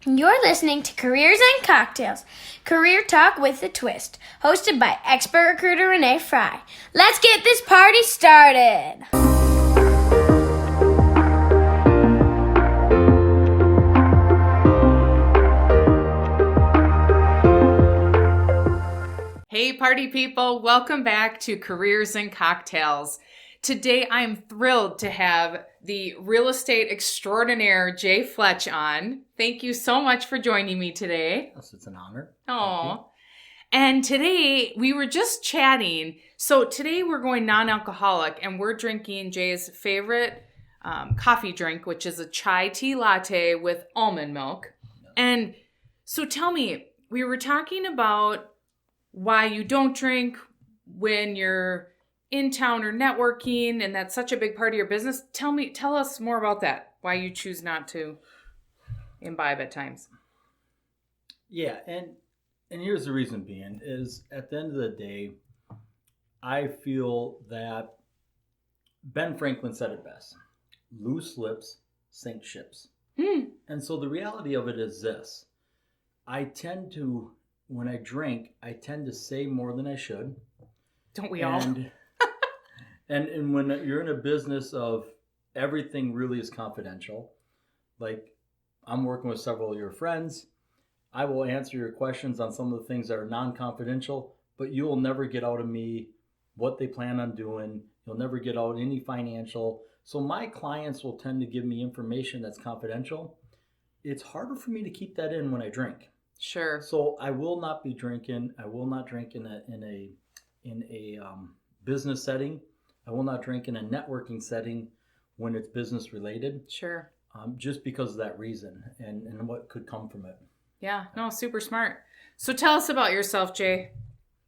You're listening to Careers and Cocktails, career talk with a twist, hosted by expert recruiter Renee Frey. Let's get this party started. Hey party people, welcome back to Careers and Cocktails. Today I'm thrilled to have the real estate extraordinaire Jay Fletch on. Thank you so much for joining me today. Yes, it's an honor. Oh, and today we were just chatting. So today we're going non-alcoholic and we're drinking Jay's favorite coffee drink, which is a chai tea latte with almond milk. Yes. And so tell me, we were talking about why you don't drink when you're in town or networking, and that's such a big part of your business. Tell us more about that. Why you choose not to imbibe at times. Yeah, and here's the reason being is at the end of the day, I feel that Ben Franklin said it best: loose lips sink ships. And so the reality of it is this: I tend to, when I drink, I tend to say more than I should. Don't we all? And when you're in a business of everything really is confidential, like I'm working with several of your friends, I will answer your questions on some of the things that are non-confidential, but you will never get out of me what they plan on doing. You'll never get out any financial. So my clients will tend to give me information that's confidential. It's harder for me to keep that in when I drink. Sure. So I will not be drinking. I will not drink in a business setting. I will not drink in a networking setting when it's business related. Sure. Just because of that reason and what could come from it. Yeah. No, super smart. So tell us about yourself, Jay.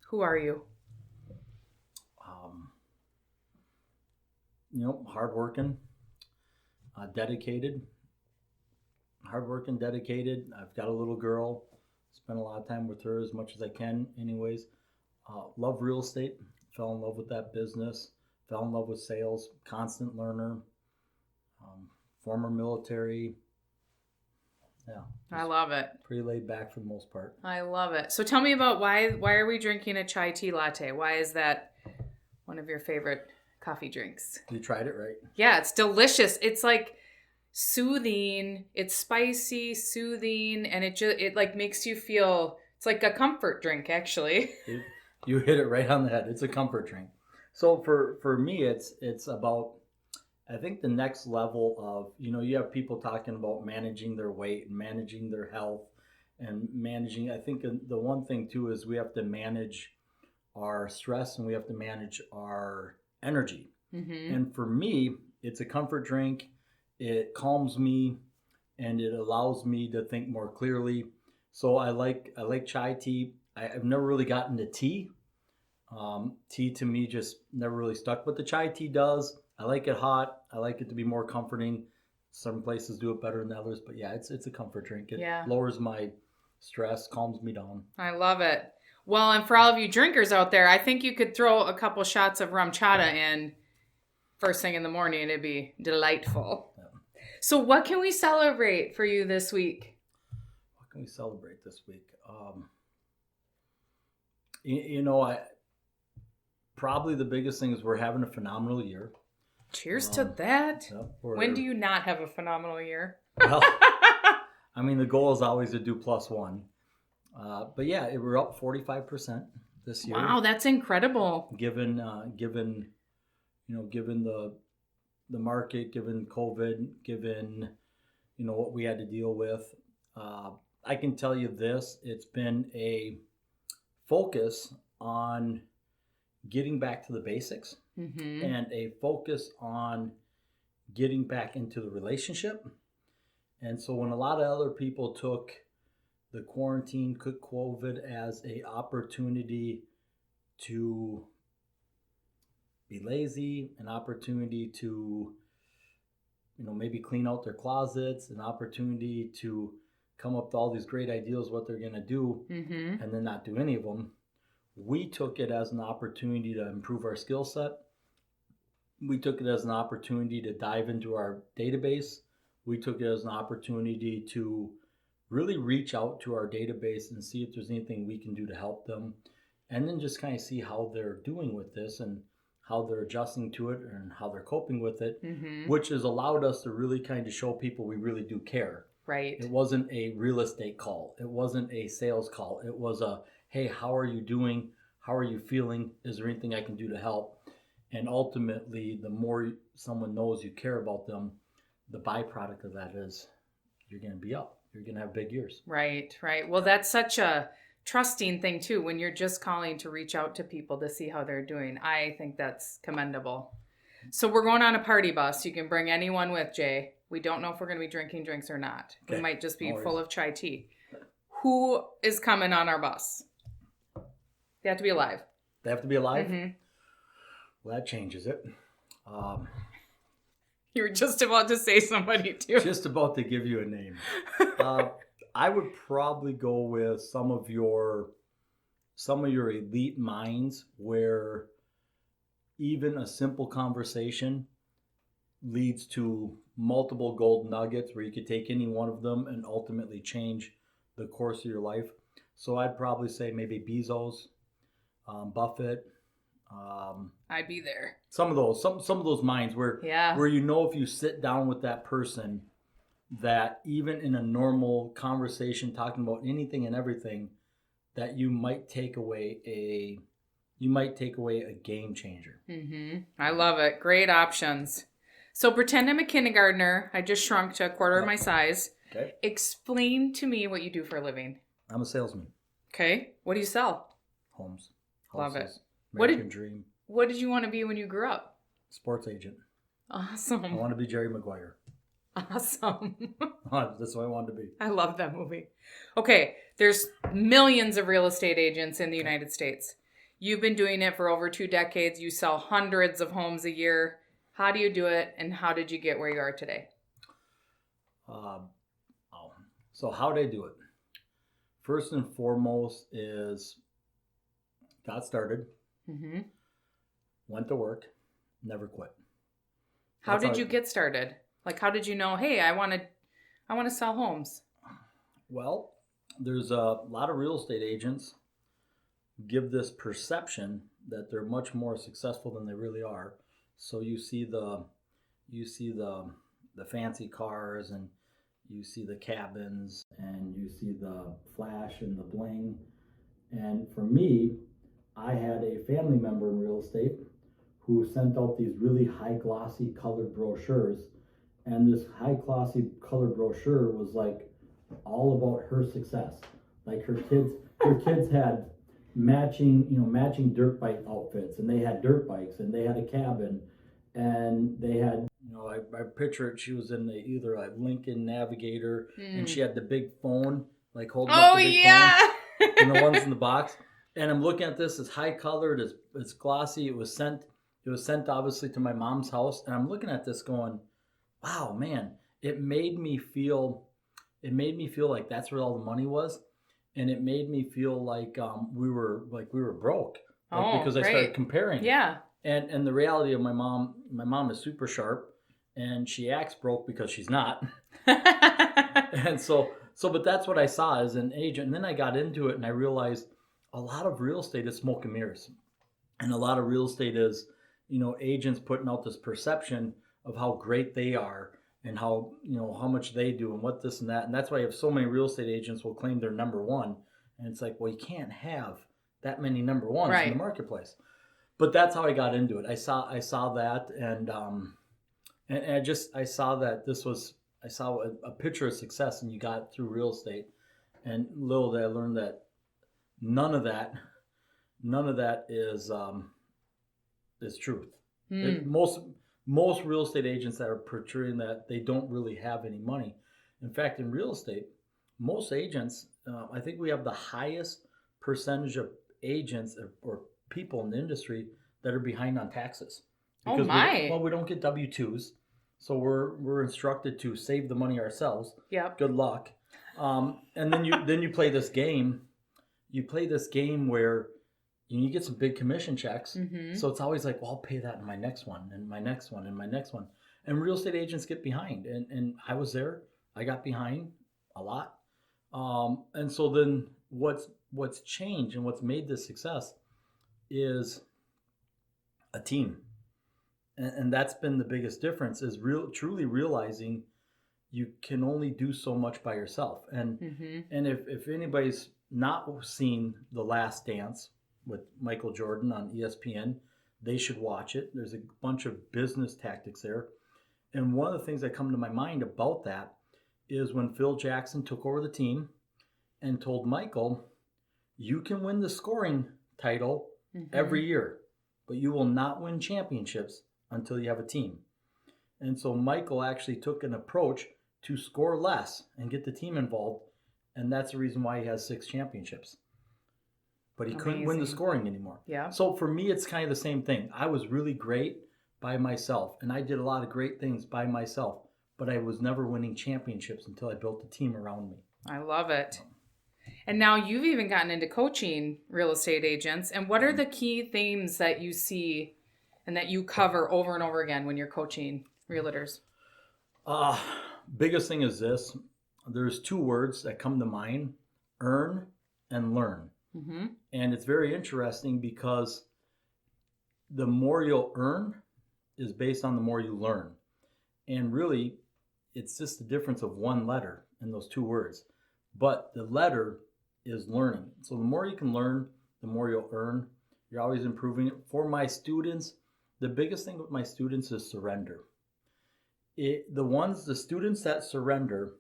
Who are you? Hardworking, dedicated. Hardworking, dedicated. I've got a little girl. Spend a lot of time with her as much as I can anyways. Love real estate. Fell in love with that business. Fell in love with sales. Constant learner. Former military. Yeah. I love it. Pretty laid back for the most part. I love it. So tell me about why are we drinking a chai tea latte? Why is that one of your favorite coffee drinks? You tried it, right? Yeah, it's delicious. It's like soothing. It's spicy, soothing, and it like makes you feel, it's like a comfort drink actually. You hit it right on the head. It's a comfort drink. So for me, it's about, I think, the next level of, you have people talking about managing their weight and managing their health and managing. I think the one thing too is we have to manage our stress and we have to manage our energy. Mm-hmm. And for me, it's a comfort drink. It calms me and it allows me to think more clearly. So I like chai tea. I've never really gotten to tea. Tea to me just never really stuck, but the chai tea does. I like it hot. I like it to be more comforting. Some places do it better than others, but yeah, it's a comfort drink. It lowers my stress, calms me down. I love it. Well, and for all of you drinkers out there, I think you could throw a couple shots of rum chata in first thing in the morning. It'd be delightful. Yeah. So what can we celebrate for you this week? What can we celebrate this week? Probably the biggest thing is we're having a phenomenal year. Cheers to that. When do you not have a phenomenal year? Well, I mean, the goal is always to do +1. But yeah, we're up 45% this year. Wow, that's incredible. Given the market, given COVID, given what we had to deal with, I can tell you this: it's been a focus on getting back to the basics, mm-hmm. and a focus on getting back into the relationship. And so when a lot of other people took the quarantine, took COVID as a opportunity to be lazy, an opportunity to maybe clean out their closets, an opportunity to come up with all these great ideas what they're going to do, mm-hmm. and then not do any of them. We took it as an opportunity to improve our skill set. We took it as an opportunity to dive into our database. We took it as an opportunity to really reach out to our database and see if there's anything we can do to help them, and then just kind of see how they're doing with this and how they're adjusting to it and how they're coping with it, which has allowed us to really kind of show people we really do care. Right. It wasn't a real estate call. It wasn't a sales call. It was a, hey, how are you doing? How are you feeling? Is there anything I can do to help? And ultimately, the more someone knows you care about them, the byproduct of that is you're going to be up. You're going to have big years. Right, right. Well, that's such a trusting thing too, when you're just calling to reach out to people to see how they're doing. I think that's commendable. So we're going on a party bus. You can bring anyone with, Jay. We don't know if we're going to be drinking drinks or not. Okay. We might just be full of chai tea. Who is coming on our bus? They have to be alive. They have to be alive? Well, that changes it. You were just about to say somebody too. Just about to give you a name. I would probably go with some of your elite minds where even a simple conversation leads to multiple gold nuggets where you could take any one of them and ultimately change the course of your life. So I'd probably say maybe Bezos, Buffett. I'd be there. Some of those minds where if you sit down with that person, that even in a normal conversation talking about anything and everything, that you might take away a game changer. I love it. Great options. So pretend I'm a kindergartner. I just shrunk to a quarter of my size. Okay. Explain to me what you do for a living. I'm a salesman. Okay. What do you sell? Homes. Love it. American dream. What did you want to be when you grew up? Sports agent. Awesome. I want to be Jerry Maguire. Awesome. That's what I wanted to be. I love that movie. Okay. There's millions of real estate agents in the United States. You've been doing it for over 2 decades. You sell hundreds of homes a year. How do you do it, and how did you get where you are today? So how did I do it? First and foremost is got started, went to work, never quit. How did you get started? Like, how did you know, hey, I want to sell homes? Well, there's a lot of real estate agents give this perception that they're much more successful than they really are. So you see the fancy cars, and you see the cabins, and you see the flash and the bling. And for me, I had a family member in real estate who sent out these really high glossy colored brochures, and this high glossy colored brochure was like all about her success. Like her kids had matching dirt bike outfits, and they had dirt bikes, and they had a cabin, and they had, I picture it, she was in either a Lincoln Navigator, and she had the big phone, like holding up the big phone, and the ones in the box. And I'm looking at this, it's high colored, it's glossy. It was sent obviously to my mom's house, and I'm looking at this going, wow, man, it made me feel like that's where all the money was. And it made me feel like we were broke, because I started comparing. Yeah. And the reality of my mom is super sharp, and she acts broke because she's not. And but that's what I saw as an agent. And then I got into it, and I realized a lot of real estate is smoke and mirrors, and a lot of real estate is, agents putting out this perception of how great they are, and how much they do, and what this and that. And that's why you have so many real estate agents will claim they're number one. And it's like, well, you can't have that many number ones in the marketplace. But that's how I got into it. I saw that, and I saw that I saw a picture of success, and you got through real estate. And little did I learn that none of that is truth. Most real estate agents that are portraying that, they don't really have any money. In fact, in real estate, most agents, I think we have the highest percentage of agents or people in the industry that are behind on taxes. Because we don't get W-2s, so we're instructed to save the money ourselves. Yep. Good luck. And then you play this game. You play this game where you get some big commission checks. So it's always like, well, I'll pay that in my next one, and my next one, and my next one. And real estate agents get behind. And I was there. I got behind a lot. And so then what's changed and what's made this success is a team. And that's been the biggest difference, is truly realizing you can only do so much by yourself. And if anybody's not seen The Last Dance with Michael Jordan on ESPN, they should watch it. There's a bunch of business tactics there. And one of the things that come to my mind about that is when Phil Jackson took over the team and told Michael, you can win the scoring title every year, but you will not win championships until you have a team. And so Michael actually took an approach to score less and get the team involved. And that's the reason why he has 6 championships. But he couldn't win the scoring anymore. Yeah. So for me, it's kind of the same thing. I was really great by myself, and I did a lot of great things by myself, but I was never winning championships until I built a team around me. I love it. And now you've even gotten into coaching real estate agents. And what are the key themes that you see and that you cover over and over again when you're coaching realtors? Biggest thing is this. There's 2 words that come to mind: earn and learn. And it's very interesting because the more you'll earn is based on the more you learn. And really, it's just the difference of 1 letter in those 2 words. But the letter is learning. So the more you can learn, the more you'll earn. You're always improving it. For my students, the biggest thing with my students is surrender. The students that surrender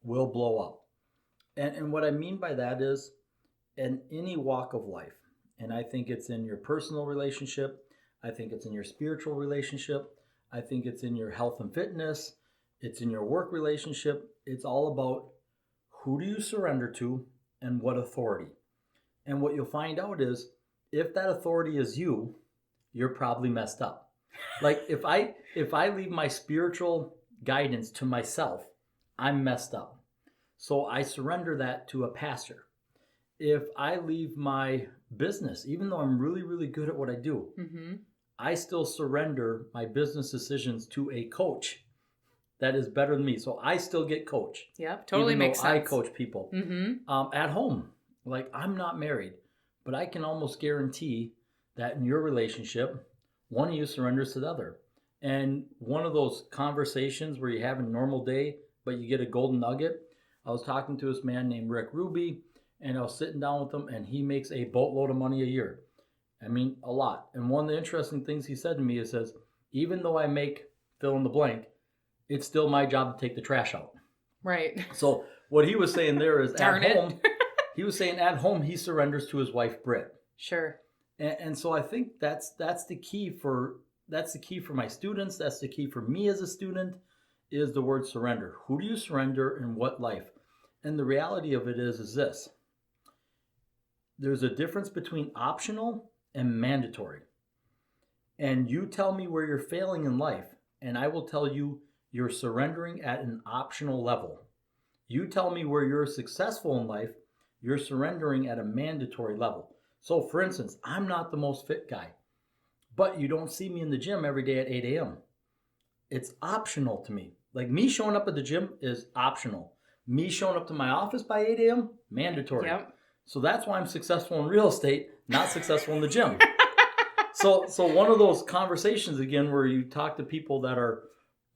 will blow up. And what I mean by that is, in any walk of life, and I think it's in your personal relationship, I think it's in your spiritual relationship, I think it's in your health and fitness, it's in your work relationship, it's all about who do you surrender to and what authority. And what you'll find out is, if that authority is you, you're probably messed up. Like if I leave my spiritual guidance to myself, I'm messed up. So I surrender that to a pastor. If I leave my business, even though I'm really, really good at what I do, I still surrender my business decisions to a coach that is better than me. So I still get coached. Yep, totally makes sense. I coach people at home. Like, I'm not married, but I can almost guarantee that in your relationship, one of you surrenders to the other. And one of those conversations where you have a normal day, but you get a golden nugget. I was talking to this man named Rick Ruby, and I was sitting down with him, and he makes a boatload of money a year. I mean, a lot. And one of the interesting things he said to me is, says, even though I make fill in the blank, it's still my job to take the trash out. Right. So what he was saying there is Darn at it. home, he was saying at home he surrenders to his wife, Britt. Sure. And so I think that's the key for my students. That's the key for me as a student, is the word surrender. Who do you surrender in what life? And the reality of it is this. There's a difference between optional and mandatory. And you tell me where you're failing in life, and I will tell you you're surrendering at an optional level. You tell me where you're successful in life, you're surrendering at a mandatory level. So for instance, I'm not the most fit guy, but you don't see me in the gym every day at 8 a.m. It's optional to me. Like, me showing up at the gym is optional. Me showing up to my office by 8 a.m., mandatory. Yep. So that's why I'm successful in real estate, not successful in the gym. So one of those conversations, again, where you talk to people that are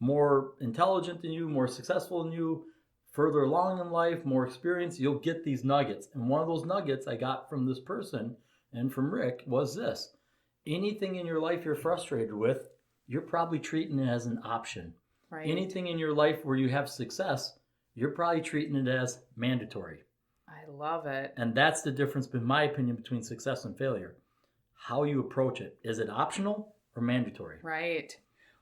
more intelligent than you, more successful than you, further along in life, more experience, you'll get these nuggets. And one of those nuggets I got from this person and from Rick was this. Anything in your life you're frustrated with, you're probably treating it as an option. Right. Anything in your life where you have success, you're probably treating it as mandatory. I love it. And that's the difference, in my opinion, between success and failure. How you approach it. Is it optional or mandatory? Right.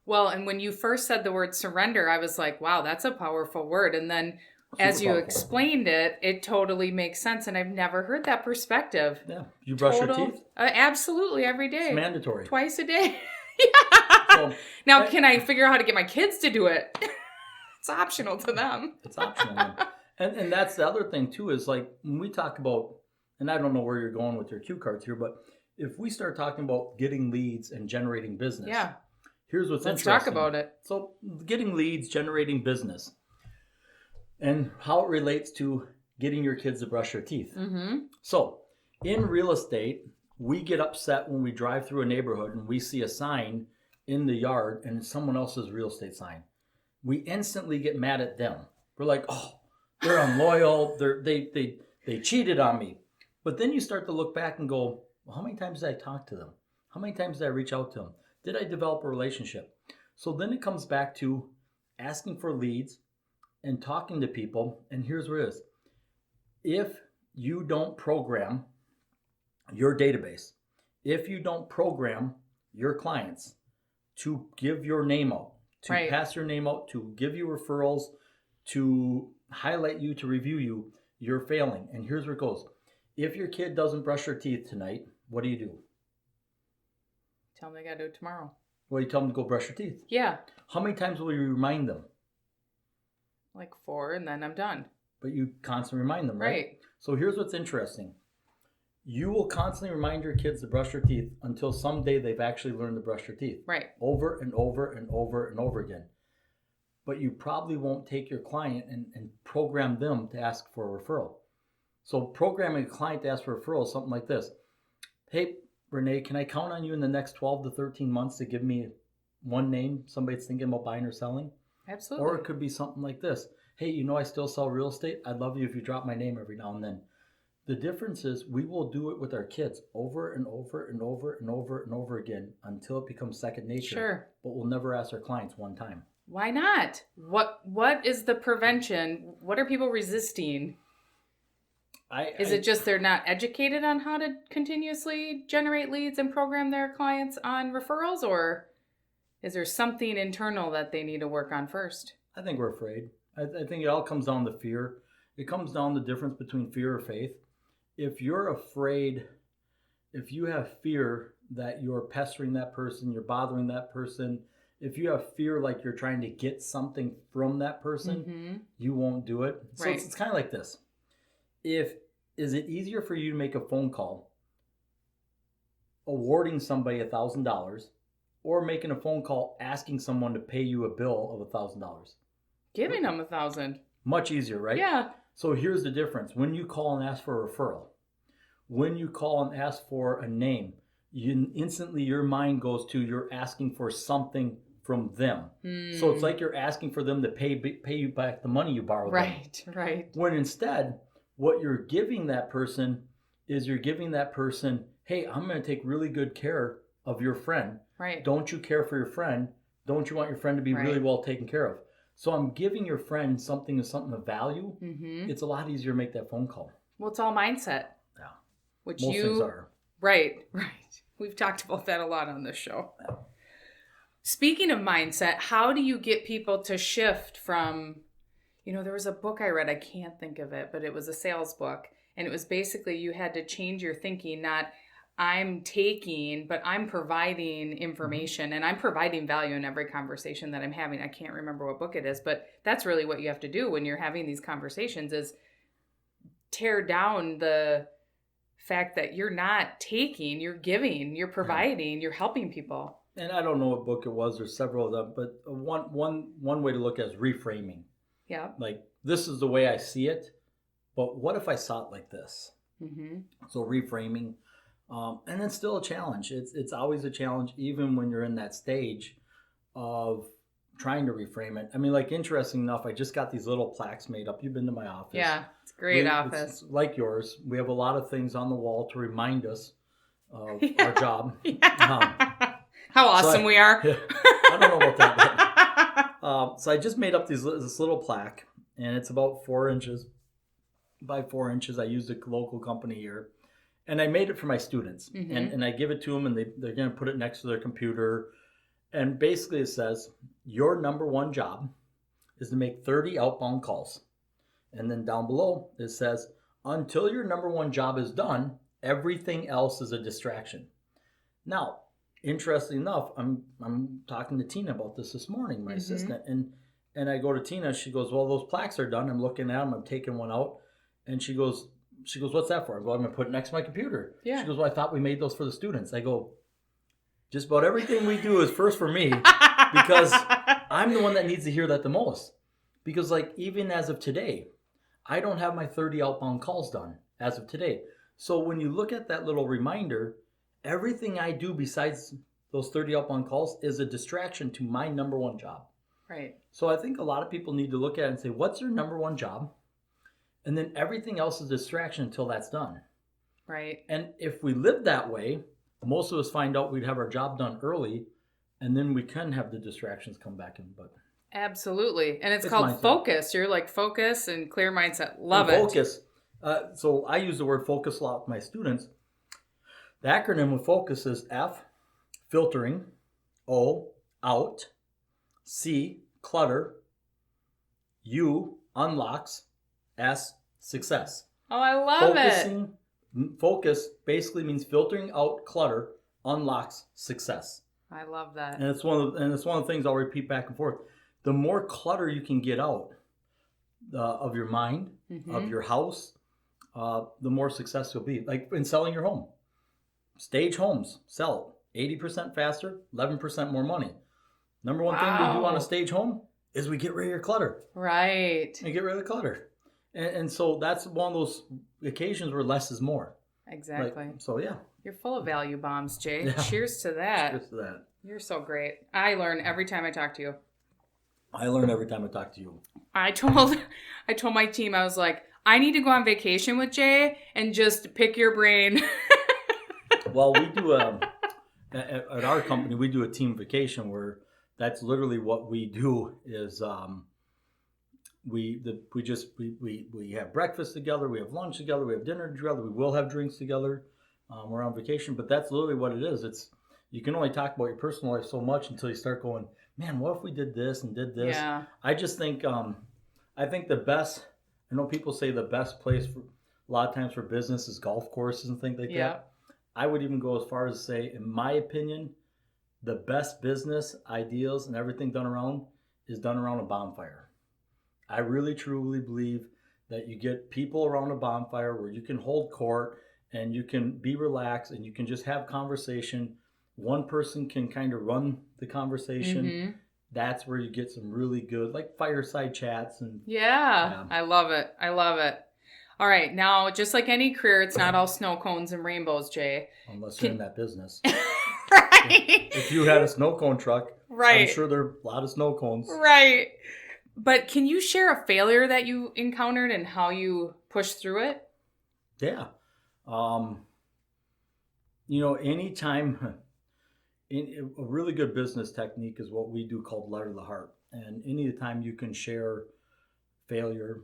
Well, and when you first said the word surrender, I was like, wow, that's a powerful word. And then as you explained it, it totally makes sense. And I've never heard that perspective. Yeah. You brush your teeth? Absolutely, every day. It's mandatory. Twice a day. Yeah. So, now, can I figure out how to get my kids to do it? It's optional to them. It's optional. And that's the other thing, too, is like when we talk about, and I don't know where you're going with your cue cards here, but if we start talking about getting leads and generating business. Yeah. Here's what's Let's interesting. talk about it. So getting leads, generating business, and how it relates to getting your kids to brush their teeth. Mm-hmm. So in real estate, we get upset when we drive through a neighborhood and we see a sign in the yard and it's someone else's real estate sign. We instantly get mad at them. We're like, oh, they're unloyal. They cheated on me. But then you start to look back and go, well, how many times did I talk to them? How many times did I reach out to them? Did I develop a relationship? So then it comes back to asking for leads and talking to people. And here's what it is. If you don't program your database, if you don't program your clients to give your name out, to Right. pass your name out, to give you referrals, to highlight you, to review you, you're failing. And here's where it goes. If your kid doesn't brush their teeth tonight, what do? Tell them they got to do it tomorrow. Well, you tell them to go brush their teeth. Yeah. How many times will you remind them? Like 4, and then I'm done. But you constantly remind them, right? Right. So here's what's interesting. You will constantly remind your kids to brush their teeth until someday they've actually learned to brush their teeth. Right. Over and over and over and over again. But you probably won't take your client and program them to ask for a referral. So programming a client to ask for a referral is something like this. Hey, Renee, can I count on you in the next 12 to 13 months to give me one name somebody that's thinking about buying or selling? Absolutely. Or it could be something like this. Hey, you know I still sell real estate. I'd love you if you drop my name every now and then. The difference is we will do it with our kids over and over and over and over and over again until it becomes second nature. Sure. But we'll never ask our clients one time. Why not? What is the prevention? What are people resisting? Is it just they're not educated on how to continuously generate leads and program their clients on referrals, or is there something internal that they need to work on first? I think we're afraid. I think it all comes down to fear. It comes down to the difference between fear or faith. If you're afraid, if you have fear that you're pestering that person, you're bothering that person, if you have fear like you're trying to get something from that person, you won't do it. So Right. it's kind of like this. Is it easier for you to make a phone call awarding somebody $1,000 or making a phone call asking someone to pay you a bill of $1,000? Giving them 1,000. Much easier, right? Yeah. So here's the difference. When you call and ask for a referral, when you call and ask for a name, instantly your mind goes to you're asking for something from them. So it's like you're asking for them to pay you back the money you borrowed them. Right. When instead, what you're giving that person is you're giving that person, hey, I'm going to take really good care of your friend. Right. Don't you care for your friend? Don't you want your friend to be really well taken care of? So I'm giving your friend something of value. It's a lot easier to make that phone call. Well, it's all mindset. Yeah. Which Most things are. Right. We've talked about that a lot on this show. Yeah. Speaking of mindset, how do you get people to shift from, there was a book I read, I can't think of it, but it was a sales book. And it was basically you had to change your thinking, not I'm taking, but I'm providing information and I'm providing value in every conversation that I'm having. I can't remember what book it is, but that's really what you have to do when you're having these conversations is tear down the fact that you're not taking, you're giving, you're providing, you're helping people. And I don't know what book it was. There's several of them, but one way to look at it is reframing. Yeah. Like, this is the way I see it, but what if I saw it like this? So reframing. And it's still a challenge. It's always a challenge, even when you're in that stage of trying to reframe it. I mean, like, interesting enough, I just got these little plaques made up. You've been to my office. Yeah, it's a great office. It's like yours. We have a lot of things on the wall to remind us of our job. How awesome we are. I don't know about that. So I just made up this little plaque, and it's about 4 inches by 4 inches. I used a local company here. And I made it for my students, and I give it to them, and they're going to put it next to their computer. And basically it says, your number one job is to make 30 outbound calls. And then down below it says, until your number one job is done, everything else is a distraction. Now, interesting enough, I'm talking to Tina about this morning, my assistant, and I go to Tina. She goes, well, those plaques are done. I'm looking at them. I'm taking one out. And she goes, what's that for? I go, I'm going to put it next to my computer. Yeah. She goes, well, I thought we made those for the students. I go, just about everything we do is first for me because I'm the one that needs to hear that the most. Because, like, even as of today, I don't have my 30 outbound calls done as of today. So when you look at that little reminder, everything I do besides those 30 outbound calls is a distraction to my number one job. Right. So I think a lot of people need to look at it and say, what's your number one job? And then everything else is a distraction until that's done. Right. And if we live that way, most of us find out we'd have our job done early, and then we can have the distractions come back in. But Absolutely. And it's It's called mindset. focus. You're like focus and clear mindset. Love it. Focus. So I use the word focus a lot with my students. The acronym of focus is F, filtering, O, out, C, clutter, U, unlocks, S, success. Oh, I love it. Focus basically means filtering out clutter, unlocks success. I love that. And it's one of the things I'll repeat back and forth. The more clutter you can get out of your mind, of your house, the more success you'll be. Like in selling your home. Stage homes, sell 80% faster, 11% more money. Number one thing we do on a stage home is we get rid of your clutter. Right. And get rid of the clutter. And so that's one of those occasions where less is more. Exactly. Right? So yeah. You're full of value bombs, Jay. Yeah. Cheers to that. Cheers to that. You're so great. I learn every time I talk to you. I learn every time I talk to you. I told my team, I was like, I need to go on vacation with Jay and just pick your brain. Well, we do at our company, we do a team vacation where that's literally what we do is we have breakfast together, we have lunch together, we have dinner together, we will have drinks together. We're on vacation, but that's literally what it is. It's you can only talk about your personal life so much until you start going, man, what if we did this and did this? Yeah. I just think I think the best. I know people say the best place for a lot of times for business is golf courses and things like that. I would even go as far as to say, in my opinion, the best business ideas and everything done around is done around a bonfire. I really truly believe that you get people around a bonfire where you can hold court and you can be relaxed and you can just have conversation. One person can kind of run the conversation. That's where you get some really good, like fireside chats. And Yeah. I love it. I love it. All right. Now, just like any career, it's not all snow cones and rainbows, Jay. Unless you're in that business. Right. If you had a snow cone truck, Right. I'm sure there are a lot of snow cones. Right. But can you share a failure that you encountered and how you pushed through it? Yeah. Anytime, a really good business technique is what we do called letter of the heart. And any time you can share failure,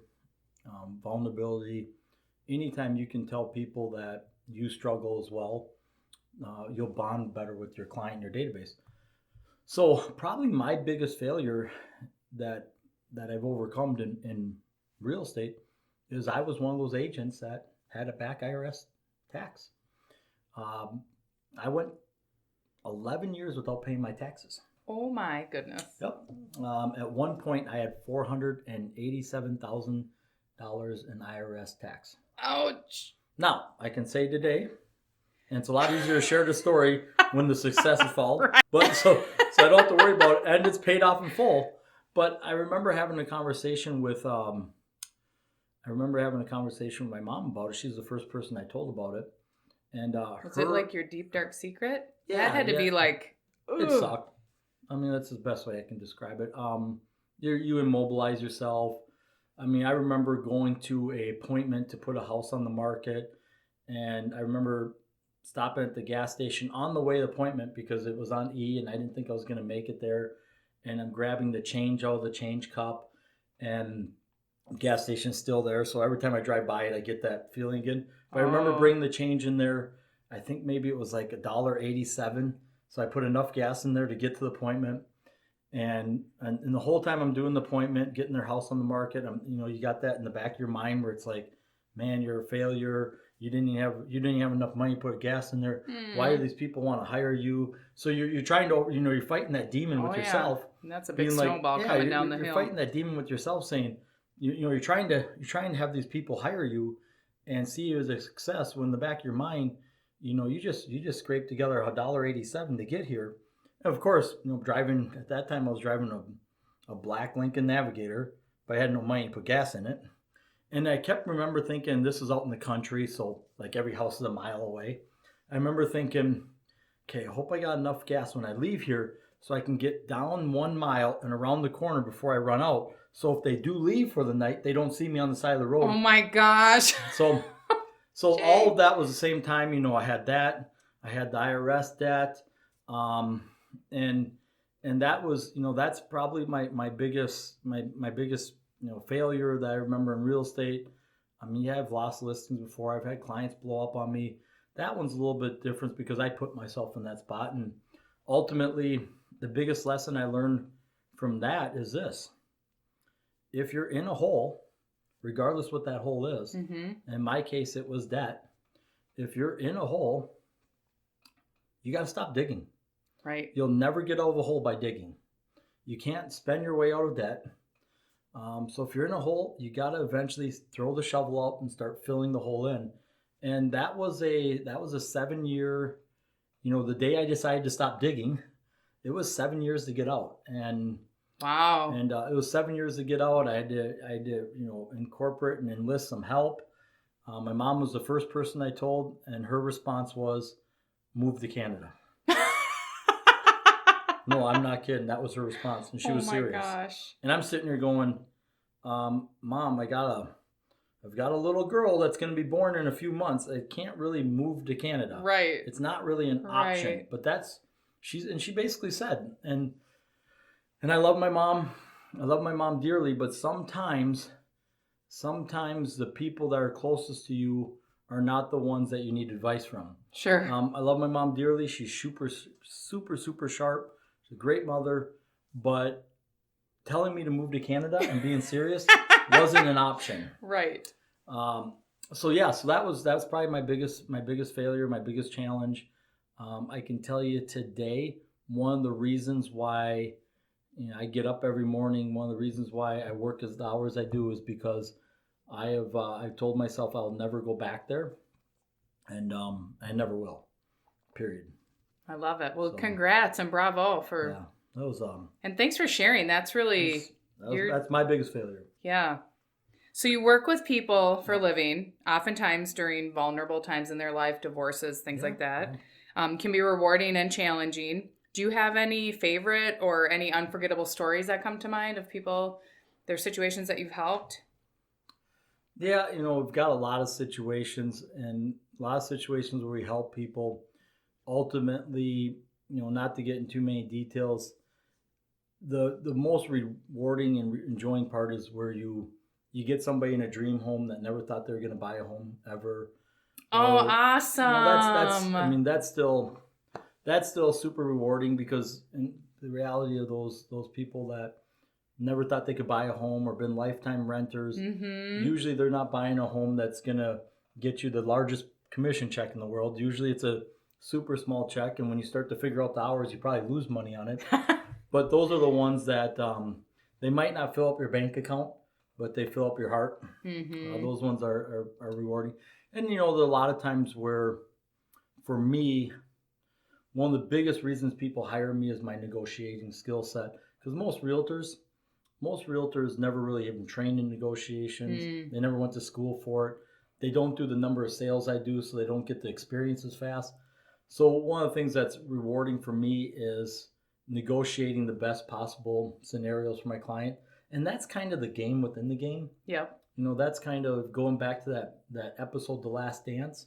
vulnerability, anytime you can tell people that you struggle as well, you'll bond better with your client and your database. So probably my biggest failure that I've overcome in real estate is I was one of those agents that had a back IRS tax. I went 11 years without paying my taxes. Oh my goodness. Yep. At one point, I had $487,000 in IRS tax. Ouch. Now, I can say today, and it's a lot easier to share the story when the success is followed. Right. But so I don't have to worry about it, and it's paid off in full. But I remember having a conversation with my mom about it. She's the first person I told about it. And was it like your deep dark secret? Yeah, that had to be like, ugh. It sucked. I mean, that's the best way I can describe it. You immobilize yourself. I mean, I remember going to an appointment to put a house on the market, and I remember stopping at the gas station on the way to the appointment because it was on E, and I didn't think I was going to make it there. And I'm grabbing the change out of the change cup, and the gas station's still there. So every time I drive by it, I get that feeling again. But I remember bringing the change in there. I think maybe it was like $1.87. So I put enough gas in there to get to the appointment. And the whole time I'm doing the appointment, getting their house on the market, you got that in the back of your mind where it's like, man, you're a failure. You didn't even have enough money to put gas in there. Why do these people want to hire you? So you're trying to, you're fighting that demon with yourself. And that's a big snowball coming down the hill. You're fighting that demon with yourself, saying, you're trying to have these people hire you and see you as a success. When in the back of your mind, you just scraped together $1.87 to get here. And of course, driving at that time, I was driving a black Lincoln Navigator, but I had no money to put gas in it. And I kept remember thinking, this is out in the country, so like every house is a mile away. I remember thinking, okay, I hope I got enough gas when I leave here so I can get down 1 mile and around the corner before I run out. So if they do leave for the night, they don't see me on the side of the road. Oh my gosh. So all of that was the same time, you know, I had that. I had the IRS debt. And that was, you know, that's probably my biggest, you know, failure that I remember in real estate. I mean, yeah, I've lost listings before. I've had clients blow up on me. That one's a little bit different because I put myself in that spot. And ultimately, the biggest lesson I learned from that is this. If you're in a hole, regardless what that hole is, in my case, it was debt. If you're in a hole, you got to stop digging. Right. You'll never get out of a hole by digging. You can't spend your way out of debt. So if you're in a hole, you got to eventually throw the shovel out and start filling the hole in. And that was a 7-year, you know, the day I decided to stop digging, it was 7 years to get out. And wow. And it was 7 years to get out. I had to, you know, incorporate and enlist some help. My mom was the first person I told, and her response was, move to Canada. No, I'm not kidding. That was her response, and she was serious. Oh my gosh. And I'm sitting here going, Mom, I've got a little girl that's going to be born in a few months. I can't really move to Canada. Right. It's not really an option. But she basically said, and I love my mom. I love my mom dearly, but sometimes the people that are closest to you are not the ones that you need advice from. Sure. I love my mom dearly. She's super, super, super sharp. She's a great mother, but telling me to move to Canada and being serious wasn't an option. Right. So that was probably my biggest failure, my biggest challenge. I can tell you today, one of the reasons why, you know, I get up every morning, one of the reasons why I work as the hours I do is because I've told myself I'll never go back there, and I never will. Period. I love it. Well, congrats and bravo for. Yeah, that was And thanks for sharing. That's really. That's my biggest failure. Yeah. So you work with people for a living, oftentimes during vulnerable times in their life, divorces, things like that. Can be rewarding and challenging. Do you have any favorite or any unforgettable stories that come to mind of people, their situations that you've helped? Yeah, you know, we've got a lot of situations where we help people. Ultimately, you know, not to get into too many details, the most rewarding and enjoying part is where you get somebody in a dream home that never thought they were going to buy a home ever. Oh, awesome! You know, that's still super rewarding, because in the reality of those people that never thought they could buy a home or been lifetime renters, usually they're not buying a home that's going to get you the largest commission check in the world. Usually it's a super small check, and when you start to figure out the hours, you probably lose money on it. But those are the ones that they might not fill up your bank account, but they fill up your heart. Those ones are rewarding. And, you know, there are a lot of times where, for me, one of the biggest reasons people hire me is my negotiating skill set. Because most realtors never really even trained in negotiations. They never went to school for it. They don't do the number of sales I do, so they don't get the experience as fast. So one of the things that's rewarding for me is negotiating the best possible scenarios for my client. And that's kind of the game within the game. Yep. You know, that's kind of going back to that episode, The Last Dance.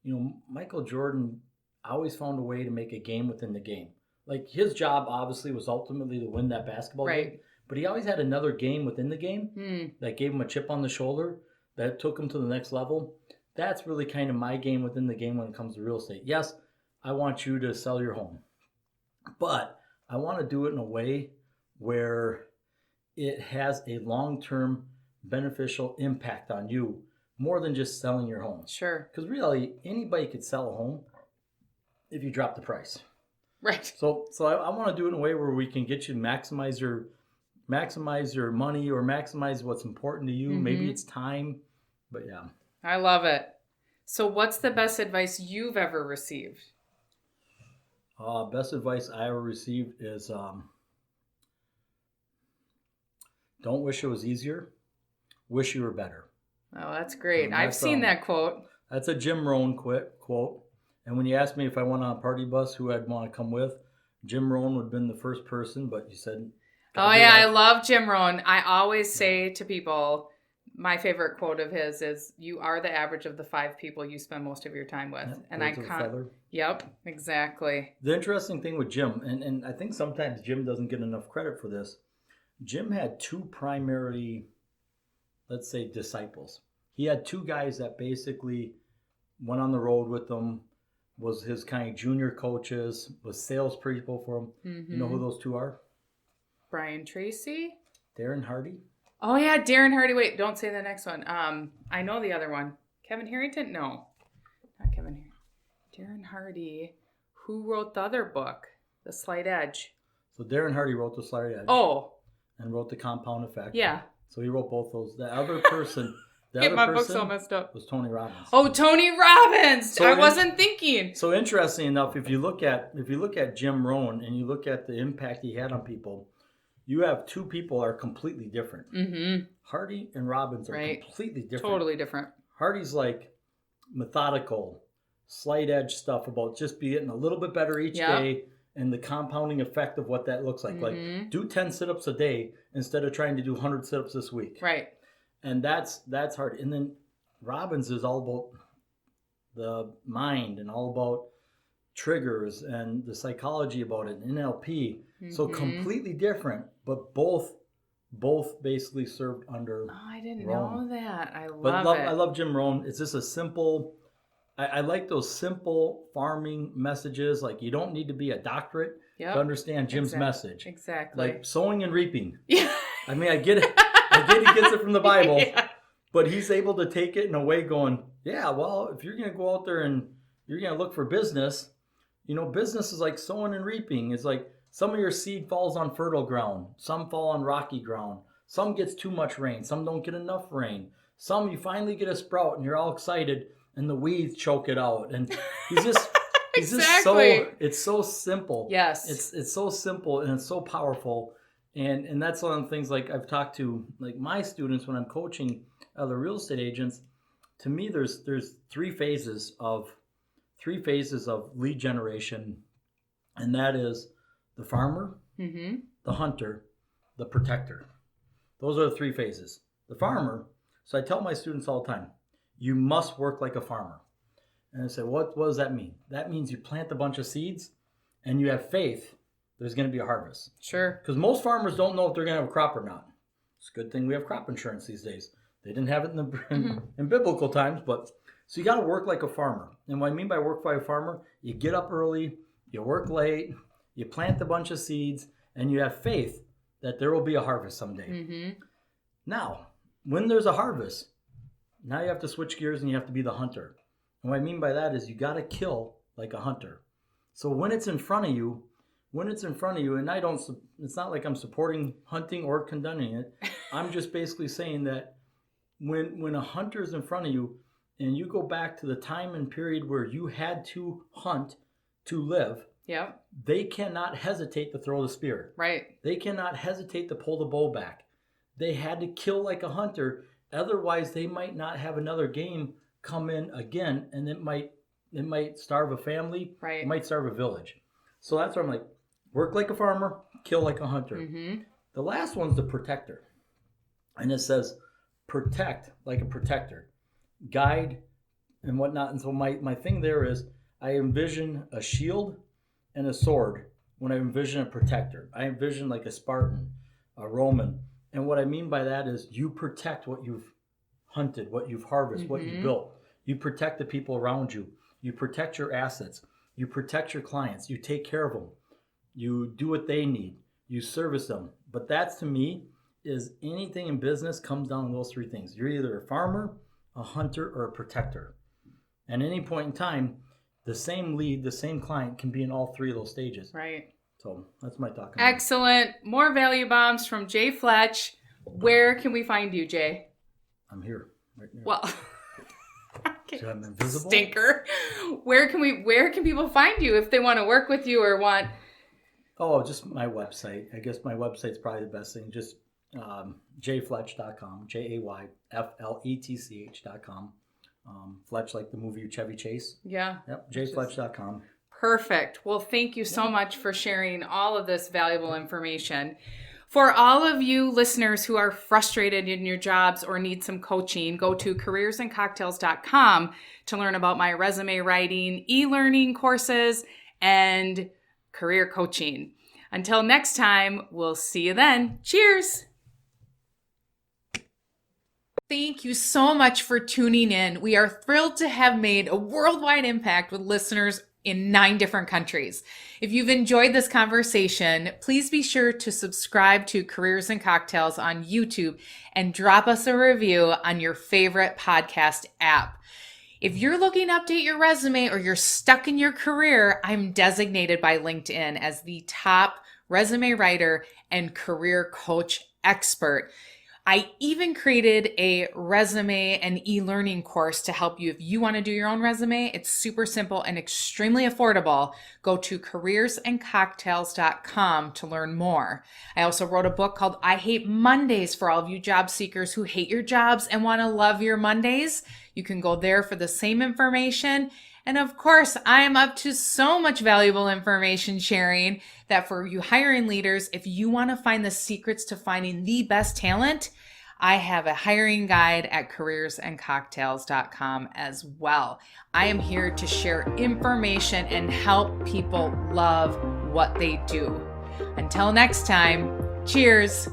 You know, Michael Jordan always found a way to make a game within the game. Like, his job obviously was ultimately to win that basketball game, but he always had another game within the game that gave him a chip on the shoulder, that took him to the next level. That's really kind of my game within the game when it comes to real estate. Yes, I want you to sell your home, but I want to do it in a way where it has a long-term beneficial impact on you, more than just selling your home. Sure. Because really, anybody could sell a home if you drop the price. Right. So I want to do it in a way where we can get you to maximize your money, or maximize what's important to you. Maybe it's time, but yeah. I love it. So what's the best advice you've ever received? Best advice I ever received is don't wish it was easier. Wish you were better. Oh, that's great. And I've that's, seen that quote. That's a Jim Rohn quote. And when you asked me if I went on a party bus, who I'd want to come with, Jim Rohn would have been the first person, but you said... Oh, yeah, I love Jim Rohn. I always say to people, my favorite quote of his is, you are the average of the 5 people you spend most of your time with. Yeah, and I can't... Yep, exactly. The interesting thing with Jim, and I think sometimes Jim doesn't get enough credit for this, Jim had 2 primary, let's say, disciples. He had 2 guys that basically went on the road with him, was his kind of junior coaches, was salespeople for him. Mm-hmm. You know who those 2 are? Brian Tracy? Darren Hardy? Oh, yeah, Darren Hardy. Wait, don't say the next one. I know the other one. Kevin Harrington? No, not Kevin Harrington. Darren Hardy. Who wrote the other book? The Slight Edge. So Darren Hardy wrote The Slight Edge. Oh. And wrote The Compound Effect. Yeah. So he wrote both those. The other person... Get my book so messed up. Was Tony Robbins. Oh, Tony Robbins! So I wasn't thinking. So interesting enough, if you look at Jim Rohn and you look at the impact he had on people, you have 2 people are completely different. Mm-hmm. Hardy and Robbins are completely different. Totally different. Hardy's like methodical, slight edge stuff about just being a little bit better each day and the compounding effect of what that looks like. Mm-hmm. Like do 10 sit-ups a day instead of trying to do 100 sit-ups this week. Right. And that's hard. And then Robbins is all about the mind and all about triggers and the psychology about it, NLP. Mm-hmm. So completely different, but both basically served under I didn't Rohn. know that. I love Jim Rohn. It's just a simple... I like those simple farming messages. Like you don't need to be a doctorate to understand Jim's message. Exactly. Like sowing and reaping. Yeah. I mean, I get it. He gets it from the Bible, but he's able to take it in a way going, yeah, well, if you're going to go out there and you're going to look for business, business is like sowing and reaping. It's like some of your seed falls on fertile ground. Some fall on rocky ground. Some gets too much rain. Some don't get enough rain. Some you finally get a sprout and you're all excited and the weeds choke it out. And he's just... He's exactly. just it's so simple. Yes. It's so simple and it's so powerful. And that's one of the things like I've talked to like my students when I'm coaching other real estate agents. To me, there's 3 phases of lead generation, and that is the farmer, mm-hmm. the hunter, the protector. Those are the 3 phases. The farmer. So I tell my students all the time, you must work like a farmer. And I say, what does that mean? That means you plant a bunch of seeds, and you have faith there's going to be a harvest. Sure. Because most farmers don't know if they're going to have a crop or not. It's a good thing we have crop insurance these days. They didn't have it in biblical times, but so you got to work like a farmer. And what I mean by work like a farmer, you get up early, you work late, you plant a bunch of seeds, and you have faith that there will be a harvest someday. Mm-hmm. Now, when there's a harvest, now you have to switch gears and you have to be the hunter. And what I mean by that is you got to kill like a hunter. So when it's in front of you, and it's not like I'm supporting hunting or condemning it. I'm just basically saying that when a hunter is in front of you and you go back to the time and period where you had to hunt to live, they cannot hesitate to throw the spear. Right. They cannot hesitate to pull the bow back. They had to kill like a hunter. Otherwise, they might not have another game come in again, and it might starve a family. Right. It might starve a village. So that's where I'm like, work like a farmer, kill like a hunter. Mm-hmm. The last one's the protector. And it says, protect like a protector, guide and whatnot. And so my thing there is I envision a shield and a sword when I envision a protector. I envision like a Spartan, a Roman. And what I mean by that is you protect what you've hunted, what you've harvested, what you built. You protect the people around you. You protect your assets. You protect your clients. You take care of them. You do what they need. You service them. But that's, to me, is anything in business comes down to those 3 things. You're either a farmer, a hunter, or a protector. And at any point in time, the same lead, the same client can be in all 3 of those stages. Right. So that's my talk. Excellent. More value bombs from Jay Fletch. Where can we find you, Jay? I'm here. Right now. Well... So I'm invisible? Stinker. Where can people find you if they want to work with you or want... Oh, just my website. I guess my website's probably the best thing. Just jayfletch.com, JAYFLETCH.com. Fletch, like the movie Chevy Chase. Yeah. Yep, jayfletch.com. Perfect. Well, thank you so much for sharing all of this valuable information. For all of you listeners who are frustrated in your jobs or need some coaching, go to careersandcocktails.com to learn about my resume writing, e-learning courses, and career coaching. Until next time, we'll see you then. Cheers. Thank you so much for tuning in. We are thrilled to have made a worldwide impact with listeners in 9 different countries. If you've enjoyed this conversation, please be sure to subscribe to Careers and Cocktails on YouTube and drop us a review on your favorite podcast app. If you're looking to update your resume or you're stuck in your career, I'm designated by LinkedIn as the top resume writer and career coach expert. I even created a resume and e-learning course to help you if you want to do your own resume. It's super simple and extremely affordable. Go to careersandcocktails.com to learn more. I also wrote a book called I Hate Mondays for all of you job seekers who hate your jobs and want to love your Mondays. You can go there for the same information. And of course, I am up to so much valuable information sharing that for you hiring leaders, if you want to find the secrets to finding the best talent, I have a hiring guide at careersandcocktails.com as well. I am here to share information and help people love what they do. Until next time, cheers.